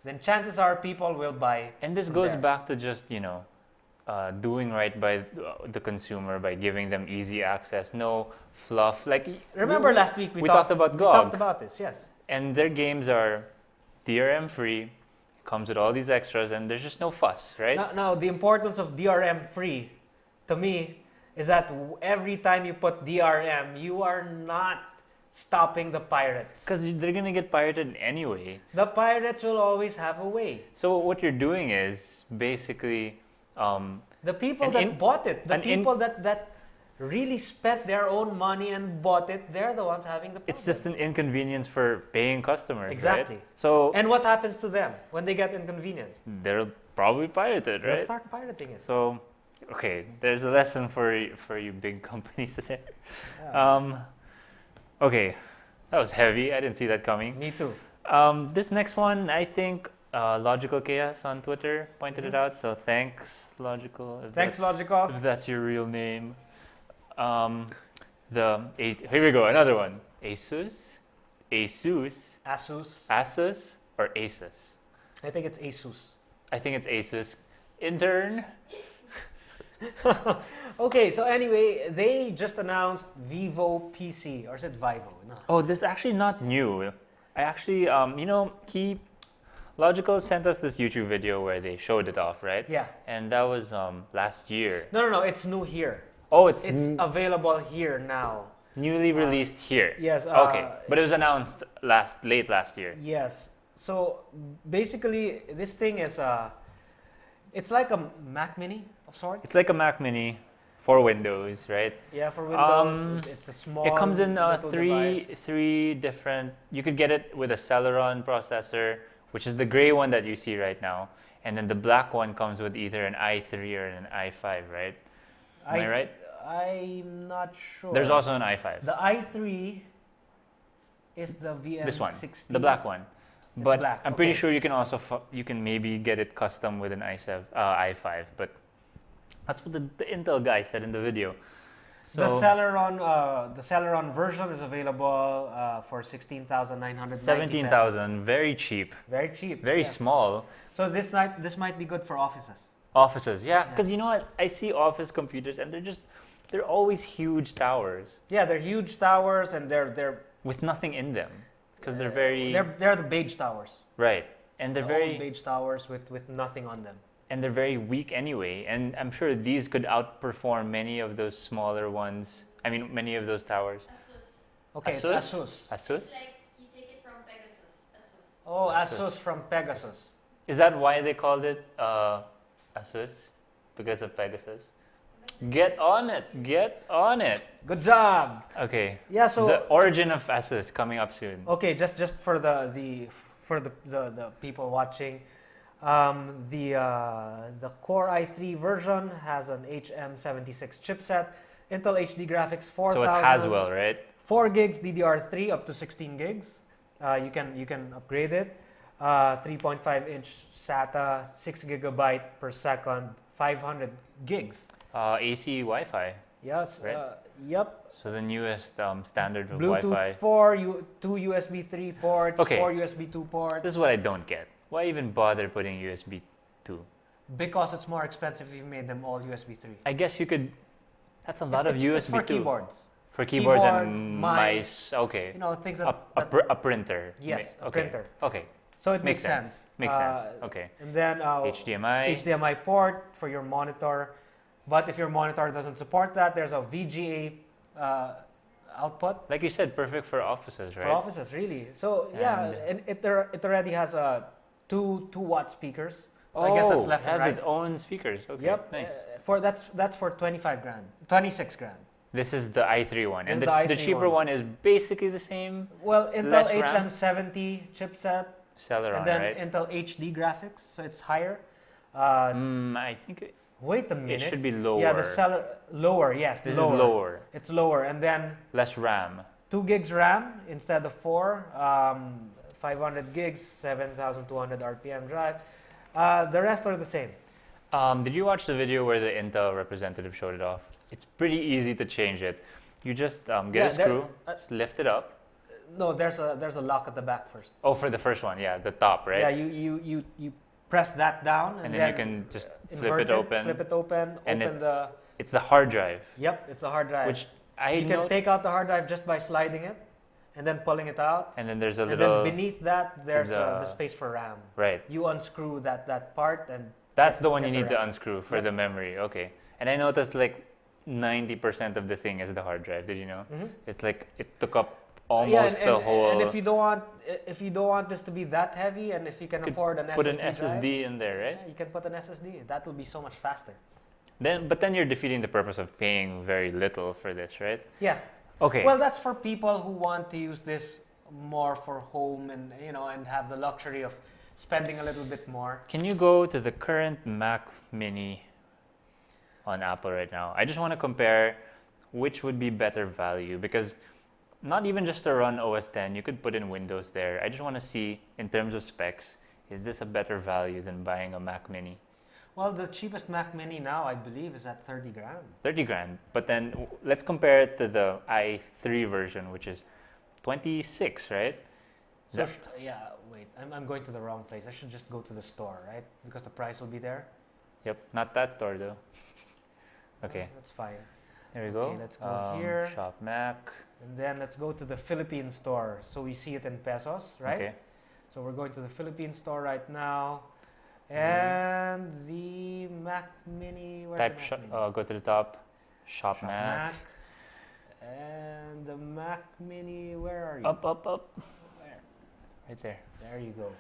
then chances are people will buy. And this from goes there. back to just, doing right by the consumer, by giving them easy access, no fluff. Like, Remember last week we talked about we GOG. talked about this, yes. And their games are DRM free, comes with all these extras, and there's just no fuss, right? Now, the importance of DRM free, to me, is that every time you put DRM, you are not stopping the pirates. Because they're gonna get pirated anyway. The pirates will always have a way. So what you're doing is basically, The people An that in- bought it, the an in- people that really spent their own money and bought it, they're the ones having the problem. it's just an inconvenience for paying customers, Exactly. right? So And what happens to them when they get inconvenienced? they're probably pirated, They'll right? start pirating it. So, okay, there's a lesson for you big companies there. Yeah. Okay, that was heavy. I didn't see that coming. Me too. This next one, I think Logical Chaos on Twitter pointed it out. So thanks, Logical. Thanks, Logical. If that's your real name. Here we go, another one. Asus, Asus. or Asus? I think it's Asus. I think it's Asus. Intern. Okay, so anyway, they just announced Vivo PC, or is it Vivo? No. Oh, this is actually not new. I actually, Logical sent us this YouTube video where they showed it off, right? Yeah. And that was last year. No, it's new here. Oh, it's Available here now. newly released here. Yes. Okay, but it was announced late last year. Yes. So basically, this thing is it's like a Mac Mini of sorts. It's like a Mac Mini for Windows, right? Yeah, for Windows, it's a small. It comes in little device. three different. You could get it with a Celeron processor, which is the gray one that you see right now, and then the black one comes with either an i3 or an i5, right? Am I right? I'm not sure. There's also an i5. The i3 is the VM16. This one, the black one. But black, I'm pretty okay. sure you can also you can maybe get it custom with an i5, but that's what the Intel guy said in the video. So The Celeron version is available for 16,990. 17,000, very cheap, Very cheap. very yeah. small. So this might be good for offices. Offices, yeah, because you know what? I see office computers and they're always huge towers Yeah, they're huge towers and they're with nothing in them because they're very they're the beige towers. right, and they're The very old beige towers with nothing on them. and they're very weak anyway. And I'm sure these could outperform many of those smaller ones. I mean, many of those towers. Asus. Okay, Asus? it's Asus. Asus? It's like you take it from Pegasus. Asus. Oh, Asus. Asus from Pegasus. Is that why they called it Asus? Because of Pegasus? Get on it! Get on it! Good job. Okay. Yeah. So the origin of Asus coming up soon. okay, just for the people watching, the Core i3 version has an HM76 chipset, Intel HD graphics 4000. So it's Haswell, right? 4 gigs DDR3 up to 16 gigs. You can upgrade it. 3.5-inch SATA, 6 gigabyte per second, 500 gigs. AC Wi-Fi. Yes. Right. Yep. So the newest standard of Bluetooth Wi-Fi. 4, 2 USB 3 ports, Okay. 4 USB 2 ports. This is what I don't get. Why even bother putting USB 2? Because it's more expensive if you made them all USB 3. I guess you could. That's a lot of it's USB for 2. keyboards. For keyboards Keyboard, and mice, mice. Okay. You know, things that, A printer. yes, a Okay. printer. Okay. So it Makes makes sense. Makes sense. Okay. And then HDMI. HDMI port for your monitor. But if your monitor doesn't support that, there's a VGA output Like you said, perfect for offices, right? for offices, really. So yeah, and it already has 2-watt speakers. So I guess that's left it and has right. its own speakers. Okay. Yep. Nice. That's for 25 grand, 26 grand. This is the i3 one, This and is the the i3 cheaper one. one is basically the same. Well, Intel Less RAM. HM70 chipset, Celeron, and then right? Intel HD graphics, so it's higher. I think Wait a it minute. should be lower. Yeah, lower. Yes, This lower. is lower. It's lower, and then Less RAM. 2 gigs RAM instead of 4. 500 gigs, 7,200 RPM drive. The rest are the same. Did you watch the video where the Intel representative showed it off? It's pretty easy to change it. You just get Yeah, a screw, just lift it up. No, there's a lock at the back first. Oh, for the first one, yeah, the top, right? Yeah, you press that down, and then you can just flip invert it open. Flip it open. And open it's the hard drive, Yep, it's the hard drive. which I you can know. take out the hard drive just by sliding it, and then pulling it out. And then there's a And little then beneath that, there's the- the space for RAM. right. You unscrew that part, and That's the one you get the need to RAM. unscrew for Yeah. the memory. Okay. And I noticed like 90% of the thing is the hard drive. Did you know? Mhm. It's like it took up almost yeah, and, the and, whole. and if you don't want this to be that heavy, and if you can Could afford an put SSD, an SSD in there, right? yeah, you can put an SSD. That will be so much faster. But then you're defeating the purpose of paying very little for this, right? Yeah. Okay. Well, that's for people who want to use this more for home, and and have the luxury of spending a little bit more. Can you go to the current Mac Mini on Apple right now? I just want to compare which would be better value, because not even just to run OS X, you could put in Windows there. I just want to see, in terms of specs, is this a better value than buying a Mac Mini? Well, the cheapest Mac Mini now, I believe, is at 30 grand. 30 grand. But then let's compare it to the i3 version, which is 26, right? So That- yeah, wait, I'm going to the wrong place. I should just go to the store, right? Because the price will be there. Yep, not that store though. Okay, That's fine. there we go. Okay, let's go here. Shop Mac. And then let's go to the Philippine store. So we see it in pesos, right? Okay. So we're going to the Philippine store right now. Mm-hmm. And the Mac Mini, where's Type the Mac Mini? go to the top. Shop, Shop Mac. And the Mac Mini, where are you? Up. Where? Right there. There you go.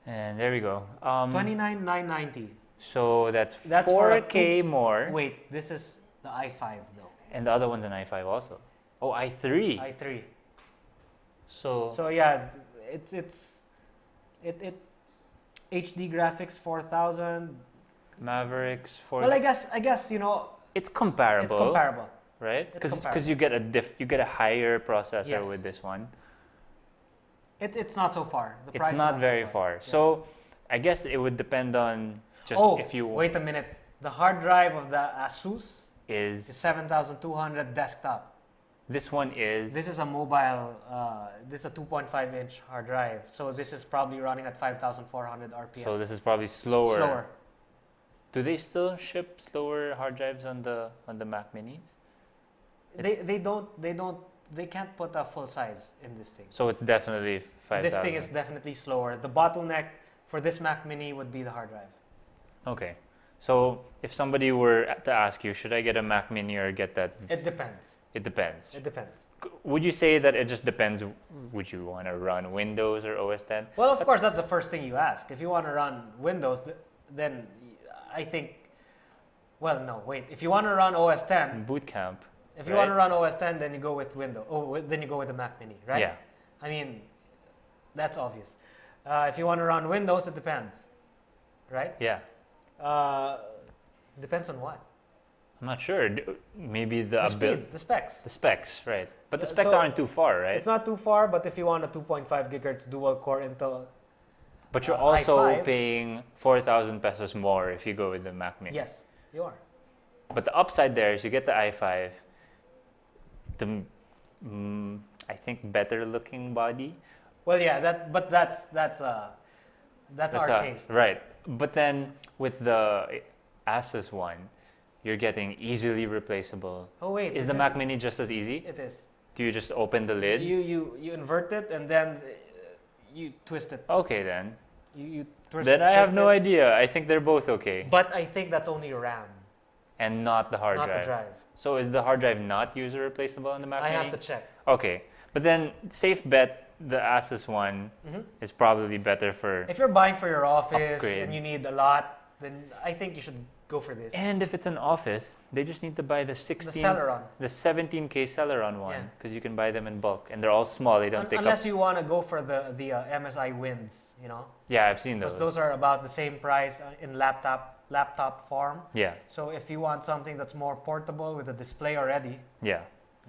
And there we go. 29,990. So that's for a 4K more. Wait, this is the i5 though. And the other one's an i5 also. Oh, i3. i3. So So yeah, it HD graphics 4000. Mavericks for Well, I guess you know it's comparable, it's comparable. right? It's Because comparable. you get a higher processor Yes. with this one. It's not so far. The price It's is not so very far. Yeah. So I guess it would depend on just oh, if you wait a minute. The hard drive of the Asus is is 7200 desktop. this one is This is a mobile. This is a 2.5 inch hard drive. So this is probably running at 5400 RPM. so this is probably slower. Slower. Do they still ship slower hard drives on the Mac Minis? They can't put a full size in this thing. So it's definitely 5000. This thing is definitely slower. The bottleneck for this Mac Mini would be the hard drive. Okay. So if somebody were to ask you, should I get a Mac Mini or get that? It depends. It depends. It depends. Would you say that it just depends? Would you want to run Windows or OS 10? Well, of course, that's the first thing you ask. If you want to run Windows, then I think. Well, no, wait. If you want to run OS 10, Boot camp. if you right? want to run OS 10, then you go with Windows. Then you go with the Mac Mini, right? Yeah. I mean, that's obvious. If you want to run Windows, it depends, right? Yeah. Depends on what? I'm not sure. Maybe The speed, the specs. the specs, right? But the Yeah, specs so aren't too far, right? It's not too far, but if you want a 2.5 gigahertz dual core Intel, But you're also i5. paying 4,000 pesos more if you go with the Mac Mini. yes, you are. But the upside there is you get the i5, the I think better looking body. Well, yeah, that's our taste. Right. But then with the Asus one, you're getting easily replaceable. Oh wait, Is the Mac Mini just as easy? It is. Do you just open the lid? You invert it and then you twist it. Okay then. You twist Then it, I have twist no it. idea. I think they're both okay. But I think that's only RAM, And not the hard not drive. the drive. So is the hard drive not user replaceable on the Mac I Mini? have to check. Okay. But then safe bet the Asus one Mhm. is probably better for. If you're buying for your office Upgrade. and you need a lot, then I think you should go for this. And if it's an office, they just need to buy the 16 the Celeron. the 17K Celeron one Yeah. because you can buy them in bulk and they're all small. They don't take Unless up. you want to go for the MSI Winds, you know, Yeah, I've seen because those. those are about the same price in laptop form. Yeah, So if you want something that's more portable with a display already, yeah.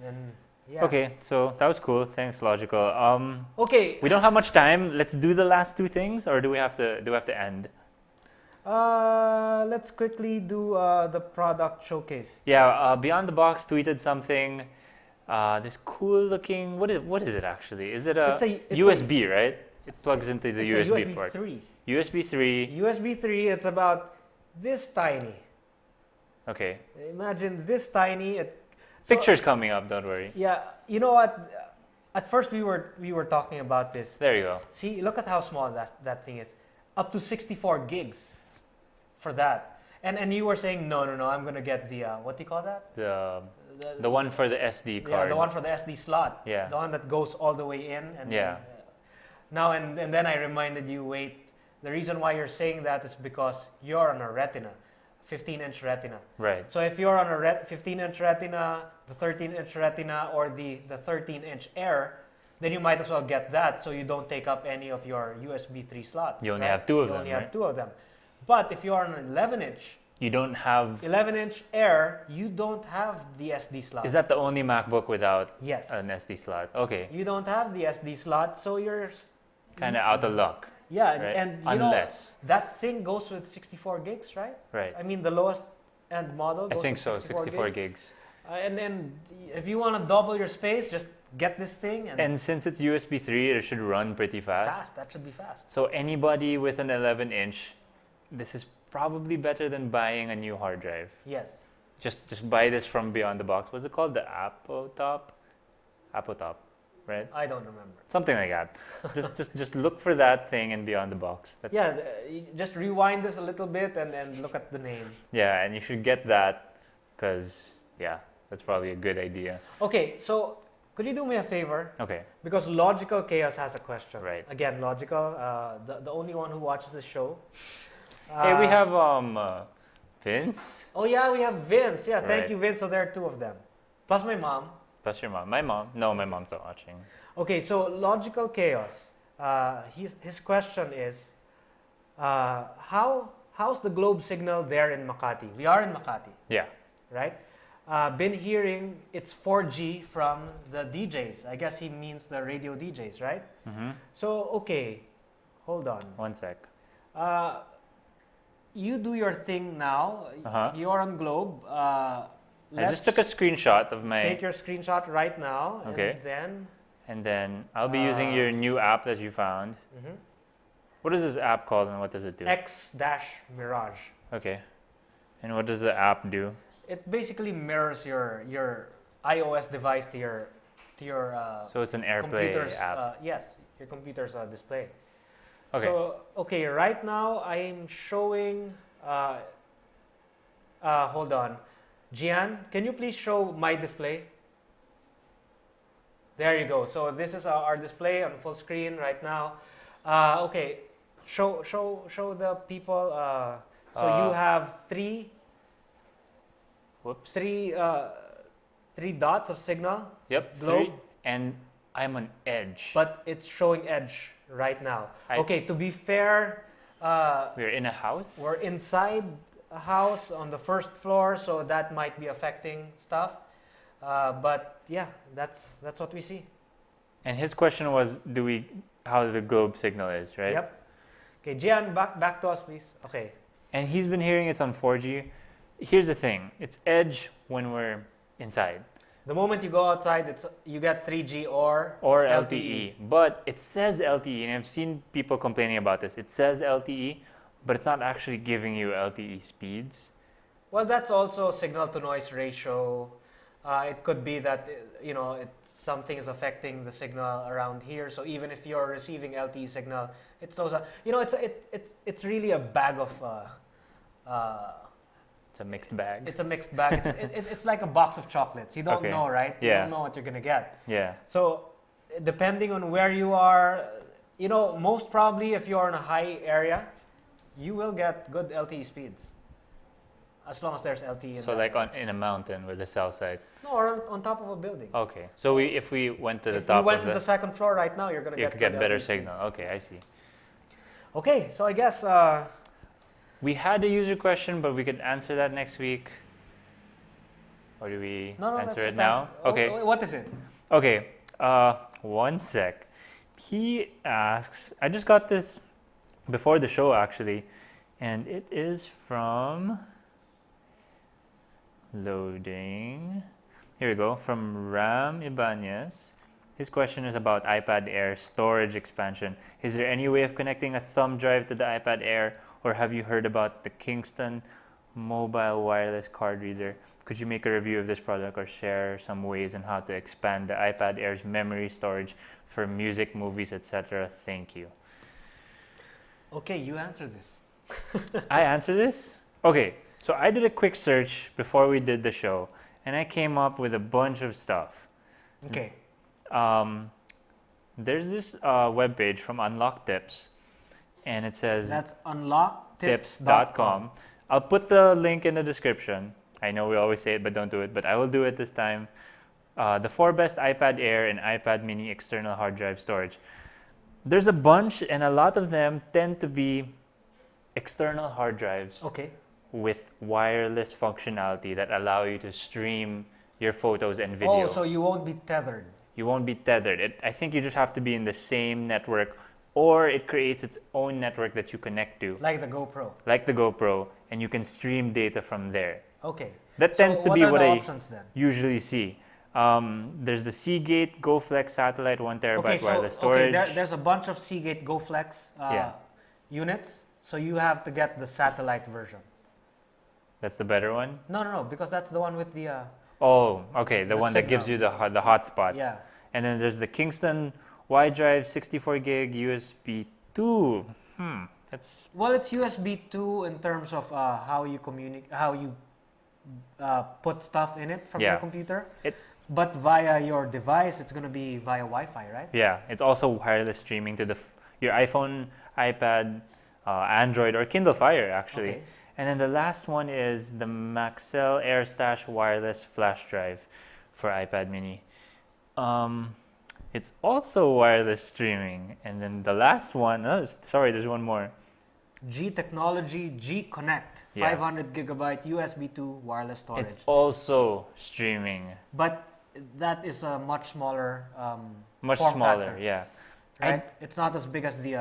then yeah. Okay, so that was cool. Thanks, Logical. Okay. We don't have much time. Let's do the last two things, or do we have to end? Let's quickly do the product showcase. Yeah, Beyond the Box tweeted something. This cool looking. What is it actually? Is it a It's USB? Right? It plugs into the it's USB a USB port. 3. USB 3. USB 3. It's about this tiny. Okay. Imagine this tiny. Pictures coming up. Don't worry. Yeah. You know what? At first we were talking about this. There you go. See, look at how small that thing is. Up to 64 gigs for that. And you were saying no. I'm gonna get the what do you call that? The one for the SD card. Yeah, the one for the SD slot. Yeah. The one that goes all the way in. And Yeah. Now and then I reminded you, wait, the reason why you're saying that is because you're on a Retina, 15-inch Retina. Right. So if you're on a 15-inch Retina, the 13-inch Retina, or the 13-inch Air, then you might as well get that so you don't take up any of your USB 3 slots. You only right? have two of You them, only right? have two of them. But if you are on an 11-inch, You don't have. 11-inch Air, you don't have the SD slot. Is that the only MacBook without Yes. an SD slot? Okay. You don't have the SD slot, so you're Kind of out of luck. Yeah, right? and you know, Unless, that thing goes with 64 gigs, right? right? I mean, the lowest end model I goes think with so. 64 64 gigs. gigs. And then if you want to double your space, just get this thing And since it's USB 3, it should run pretty fast. That should be fast. So anybody with an 11-inch, this is probably better than buying a new hard drive. Yes. Just buy this from beyond the box. What's it called? The Apotop, right? I don't remember. Something like that. just look for that thing in beyond the box. That's, Yeah, you just rewind this a little bit and look at the name. yeah, and you should get that because yeah, that's probably a good idea. Okay, so could you do me a favor? Okay, Because Logical Chaos has a question. Right. Again, Logical, the only one who watches the show. hey, we have Vince. Oh yeah, we have Vince. Yeah, thank Right. you, Vince. So there are two of them, plus my mom. Plus your mom. My mom. No, my mom's not watching. Okay, so Logical Chaos. His question is, how's the globe signal there in Makati? We are in Makati, Yeah. right? Been hearing it's 4G from the DJs. I guess he means the radio DJs, right? Mm-hmm. So okay, hold on. 1 sec. You do your thing now. Uh-huh. You're on Globe. I Let's just took a screenshot of my. take your screenshot right now, Okay. and then. And then I'll be using your new app that you found. Mhm. What is this app called and what does it do? X-Mirage. Okay. And what does the app do? It basically mirrors your iOS device to your So it's an AirPlay computer's app. yes, your computer's display. Okay. So okay, right now I'm showing. Hold on, Gian, can you please show my display? There you go. So this is our display on full screen right now. Okay, show the people. So you have Whoops. three dots of signal, Yep. globe. 3. And I'm on edge. but it's showing edge right now. I- Okay, to be fair, We're in a house. we're inside a house on the first floor, so that might be affecting stuff. But yeah, that's what we see. And his question was, how the globe signal is, right? Yep. Okay, Gian, back to us, please. Okay. And he's been hearing it's on 4G. Here's the thing. It's edge when we're inside. The moment you go outside, you get 3G or LTE. But it says LTE, and I've seen people complaining about this. It says LTE, but it's not actually giving you LTE speeds. Well, that's also signal to noise ratio. It could be that something is affecting the signal around here. So even if you're receiving LTE signal, it slows down. It's really a bag of. It's a mixed bag. It's a mixed bag. It's like a box of chocolates. You don't Okay. know, right? You Yeah. don't know what you're gonna get. Yeah. So depending on where you are, most probably if you're in a high area, you will get good LTE speeds. As long as there's LTE in So that. like in a mountain with a cell site. No, or on top of a building. Okay. So if we went to the If top you went of to the second floor right now, you're gonna you get could get good better LTE signal. speeds. Okay, I see. Okay, so I guess We had a user question, but we could answer that next week. Or do we no, let's answer it just now? answer. Okay. What is it? Okay. 1 sec. He asks, I just got this before the show actually, and it is from loading. Here we go, from Ram Ibanez. His question is about iPad Air storage expansion. Is there any way of connecting a thumb drive to the iPad Air, or have you heard about the Kingston mobile wireless card reader? Could you make a review of this product or share some ways on how to expand the iPad Air's memory storage for music, movies, etc.? Thank you. Okay, you answer this. I answer this? Okay, so I did a quick search before we did the show, and I came up with a bunch of stuff. Okay. There's this webpage from Unlock Tips, and it says That's unlocktips.com. tips.com. I'll put the link in the description. I know we always say it, but don't do it, but I will do it this time. The 4 best iPad Air and iPad mini external hard drive storage. There's a bunch, and a lot of them tend to be external hard drives Okay. with wireless functionality that allow you to stream your photos and video. Oh, so you won't be tethered. You won't be tethered. I think you just have to be in the same network or it creates its own network that you connect to, Like the GoPro. like the GoPro, and you can stream data from there. Okay. That tends So to what be are what the I options then? usually see. There's the Seagate GoFlex satellite 1 terabyte Okay, so wireless storage. there's a bunch of Seagate GoFlex Yeah. units, so you have to get the satellite version. That's the better one. No, because that's the one with the Oh, okay, the The one that gives you signal. the hotspot. yeah. And then there's the Kingston Y drive 64 gig USB 2. That's Well, it's USB 2 in terms of how you how you put stuff in it from your Yeah. computer. It- But via your device, it's going to be via Wi-Fi, right? yeah. It's also wireless streaming to your iPhone, iPad, Android, or Kindle Fire actually. Okay. And then the last one is the Maxell AirStash wireless flash drive for iPad Mini. It's also wireless streaming. And then the last one, sorry, there's one more. G Technology G Connect, Yeah. 500 gigabyte USB 2 wireless storage. It's also streaming. But that is a much smaller Much form smaller, factor, yeah. right? It's not as big as the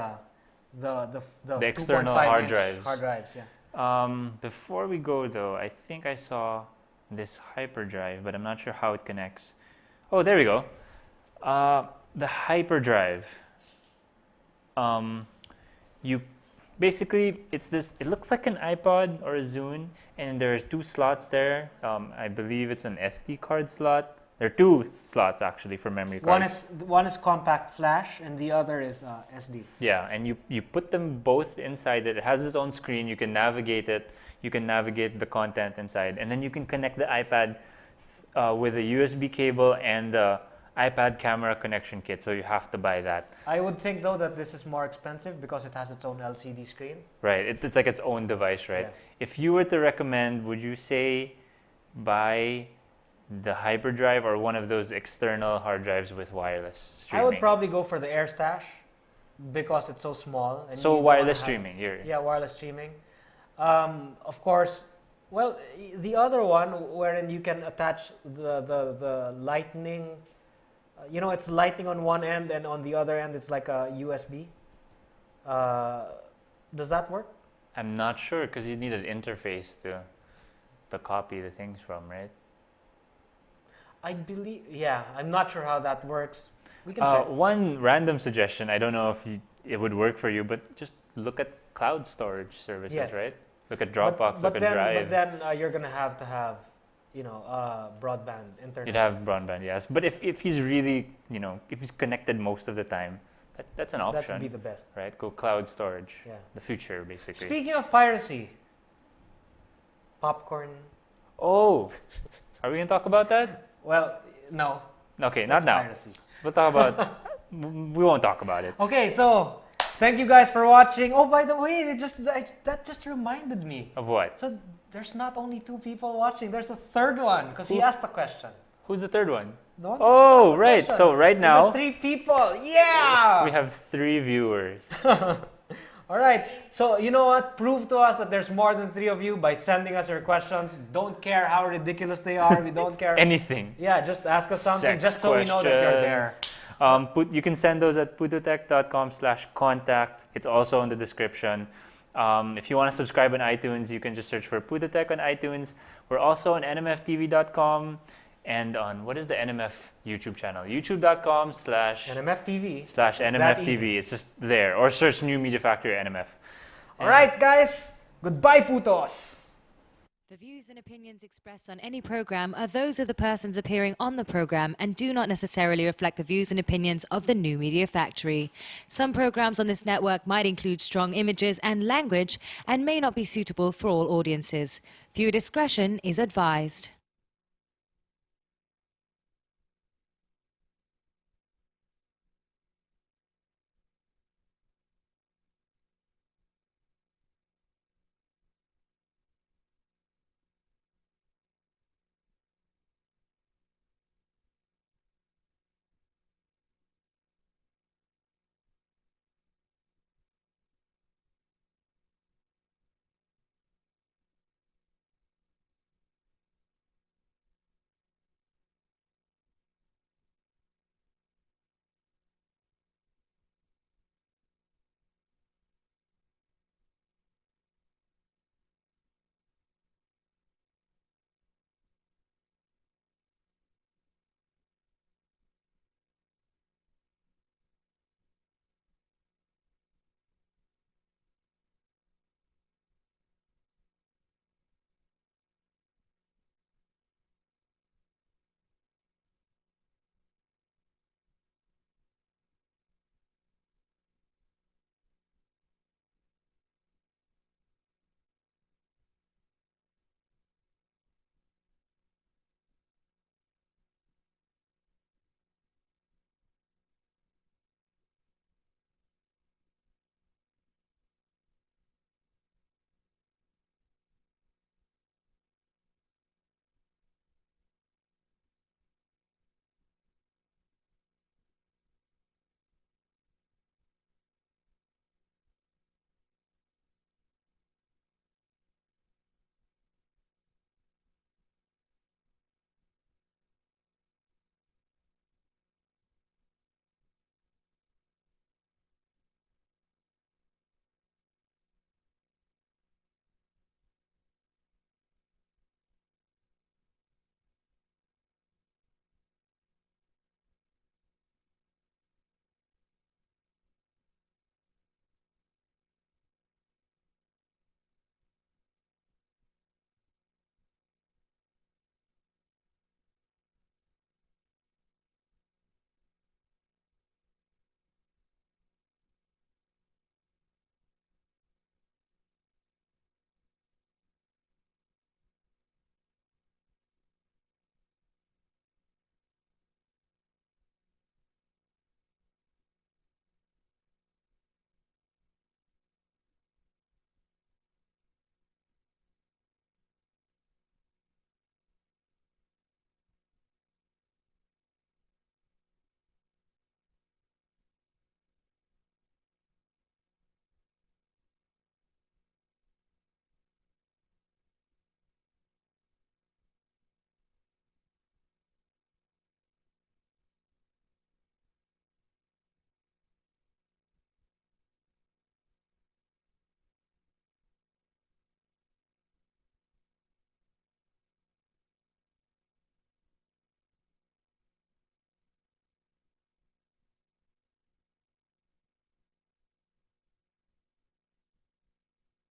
external 2.5 hard inch drives. Hard drives, yeah. Before we go though, I think I saw this hyperdrive, but I'm not sure how it connects. Oh, there we go. The hyperdrive. You basically it looks like an iPod or a Zune, and there's 2 slots there. I believe it's an SD card slot. There are 2 slots actually for memory cards. One is compact flash and the other is SD. Yeah, and you put them both inside it. It has its own screen. You can navigate it. You can navigate the content inside. And then you can connect the iPad with a USB cable and the iPad camera connection kit. So you have to buy that. I would think though that this is more expensive because it has its own LCD screen. Right. It's like its own device, right? Yeah. If you were to recommend, would you say buy the hyperdrive or one of those external hard drives with wireless streaming? I would probably go for the AirStash because it's so small. And So you don't wireless wanna have- streaming. You're, Yeah, wireless streaming. Of course, well, the other one wherein you can attach the lightning, it's lightning on one end and on the other end it's like a USB. Does that work? I'm not sure because you need an interface to copy the things from, right? I believe, yeah, I'm not sure how that works. We can check. One random suggestion, I don't know if it would work for you, but just look at cloud storage services, Yes. right? Look at Dropbox, look at Drive. But then you're going to have broadband internet. You'd have broadband, yes. But if he's really, if he's connected most of the time, that's an option. That would be the best. Right? Go cloud storage. Yeah. The future, basically. Speaking of piracy, popcorn. Oh, are we going to talk about that? Well, no. Okay, That's not now. piracy. We'll talk about, we won't talk about it. Okay, so thank you guys for watching. Oh, by the way, that just reminded me. Of what? So there's not only 2 people watching. There's a third one because he Who? asked a question. Who's the third one? The one Oh, that right. asked the So question. right We now, got 3 people. Yeah. we have 3 viewers. All right. So you know what? Prove to us that there's more than 3 of you by sending us your questions. Don't care how ridiculous they are. We don't care. Anything. Yeah, just ask us something, Sex just so we know that you're there. questions. You can send those at putotech.com/contact. It's also in the description. If you want to subscribe on iTunes, you can just search for PutoTech on iTunes. We're also on nmftv.com and on, what is the NMF YouTube channel? youtube.com/ NMFTV. / It's that NMFTV. easy. It's just there. Or search New Media Factory NMF. All right, guys. Goodbye, putos. The views and opinions expressed on any program are those of the persons appearing on the program and do not necessarily reflect the views and opinions of the New Media Factory. Some programs on this network might include strong images and language and may not be suitable for all audiences. Viewer discretion is advised.